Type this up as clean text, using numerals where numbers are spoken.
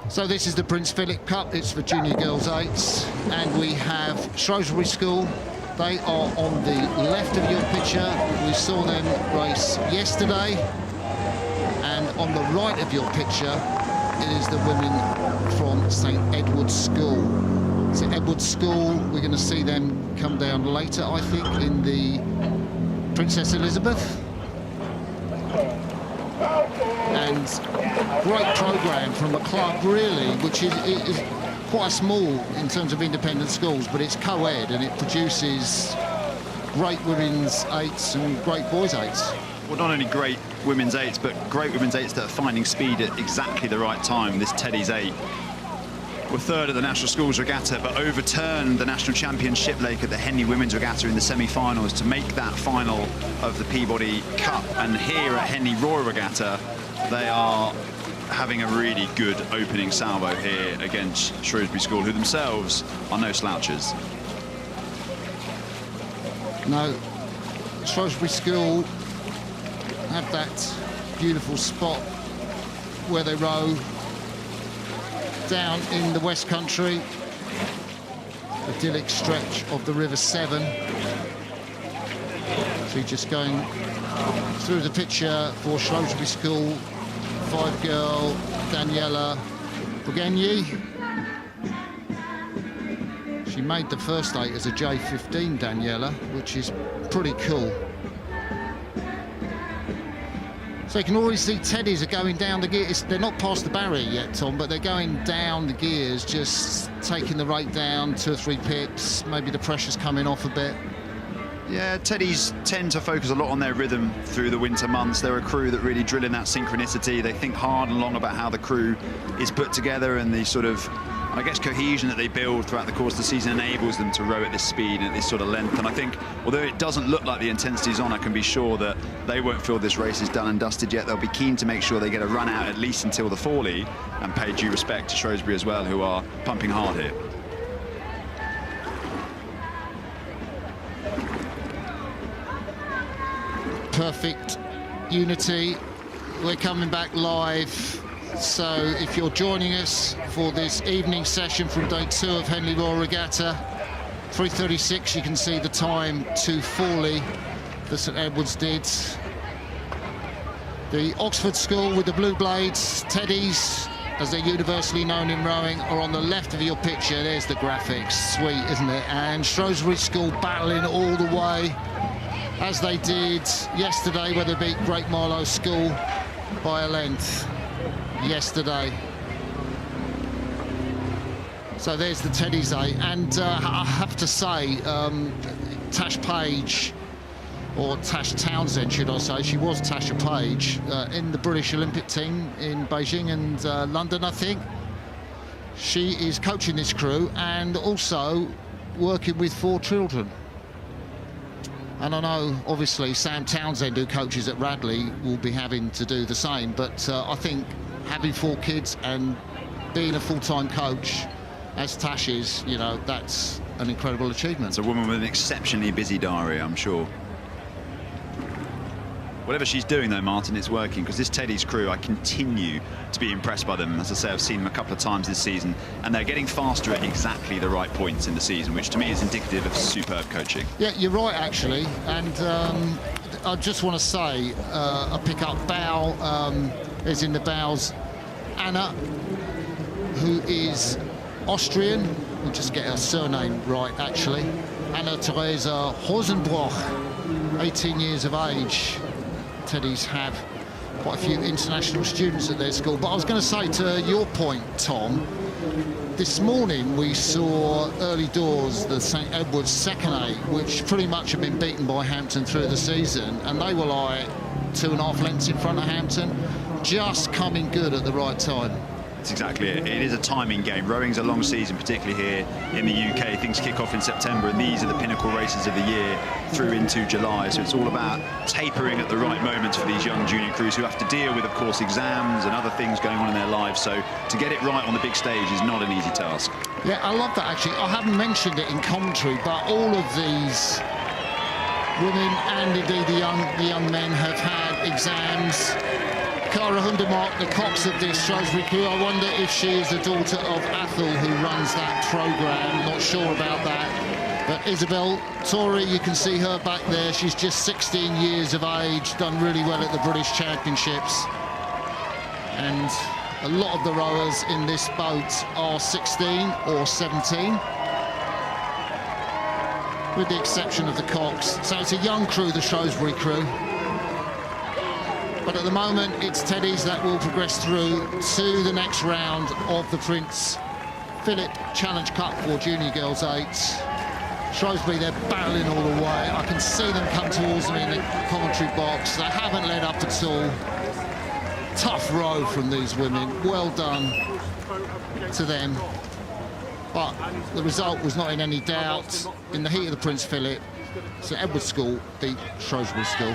So this is the Prince Philip Cup. It's for junior girls 8s, and we have Shrewsbury School. They are on the left of your picture. We saw them race yesterday, and on the right of your picture it is the women from St Edward's School. St Edward's School, we're going to see them come down later, I think, in the Princess Elizabeth. And great programme from a club, really, which is quite small in terms of independent schools, but it's co-ed and it produces great women's 8s and great boys' 8s. Well, not only great women's 8s, but great women's 8s that are finding speed at exactly the right time. This Teddies 8 were third at the National Schools Regatta, but overturned the National Championship leg at the Henley Women's Regatta in the semi-finals to make that final of the Peabody Cup. And here at Henley Royal Regatta, they are having a really good opening salvo here against Shrewsbury School, who themselves are no slouches. No, Shrewsbury School have that beautiful spot where they row down in the West Country, idyllic stretch of the River Severn. So just going through the picture for Shrewsbury School, 5-girl Daniela Bugeni. She made the first 8 as a J15, Daniela, which is pretty cool. So you can already see Teddies are going down the gears. They're not past the barrier yet, Tom, but they're going down the gears, just taking the rate down 2 or 3 pips. Maybe the pressure's coming off a bit. Yeah, Teddies tend to focus a lot on their rhythm through the winter months. They're a crew that really drill in that synchronicity. They think hard and long about how the crew is put together, and the sort of, I guess, cohesion that they build throughout the course of the season enables them to row at this speed and at this sort of length. And I think, although it doesn't look like the intensity's on, I can be sure that they won't feel this race is done and dusted yet. They'll be keen to make sure they get a run out at least until the Forley, and pay due respect to Shrewsbury as well, who are pumping hard here. Perfect unity. We're coming back live, so if you're joining us for this evening session from day 2 of Henley Royal Regatta, 3:36, you can see the time to Forley that St Edward's did. The Oxford School with the Blue Blades, Teddies, as they're universally known in rowing, are on the left of your picture. There's the graphics, sweet, isn't it? And Shrewsbury School battling all the way, as they did yesterday, where they beat Great Marlow School by a length yesterday. So there's the Teddies 8, and I have to say, Tash Page, or Tash Townsend, should I say, she was Tasha Page, in the British Olympic team in Beijing and London, I think. She is coaching this crew and also working with 4 children. And I know, obviously, Sam Townsend, who coaches at Radley, will be having to do the same. But I think having 4 kids and being a full-time coach, as Tash is, you know, that's an incredible achievement. It's a woman with an exceptionally busy diary, I'm sure. Whatever she's doing, though, Martin, it's working, because this Teddies crew, I continue to be impressed by them. As I say, I've seen them a couple of times this season, and they're getting faster at exactly the right points in the season, which to me is indicative of superb coaching. Yeah, you're right, actually. And I just want to say, a pick-up bow is in the bows. Anna, who is Austrian, we'll just get her surname right, actually. Anna-Theresa Hoensbroech, 18 years of age. Teddies have quite a few international students at their school. But I was going to say, to your point, Tom, this morning we saw early doors the St Edward's second 8, which pretty much have been beaten by Hampton through the season, and they were like 2.5 lengths in front of Hampton, just coming good at the right time. That's exactly it. It is a timing game. Rowing's a long season, particularly here in the UK. Things kick off in September, and these are the pinnacle races of the year through into July. So it's all about tapering at the right moments for these young junior crews who have to deal with, of course, exams and other things going on in their lives. So to get it right on the big stage is not an easy task. Yeah, I love that, actually. I haven't mentioned it in commentary, but all of these women and indeed the young men have had exams Cara Hundermark, the cox of this Shrewsbury crew. I wonder if she is the daughter of Athol, who runs that programme. Not sure about that. But Isabel Torrey, you can see her back there. She's just 16 years of age, done really well at the British Championships. And a lot of the rowers in this boat are 16 or 17, with the exception of the cox. So it's a young crew, the Shrewsbury crew. But at the moment, it's Teddies that will progress through to the next round of the Prince Philip Challenge Cup for Junior Girls 8. Shrewsbury, they're battling all the way. I can see them come towards me in the commentary box. They haven't let up at all. Tough row from these women. Well done to them. But the result was not in any doubt. In the heat of the Prince Philip, St Edward's School beat Shrewsbury School.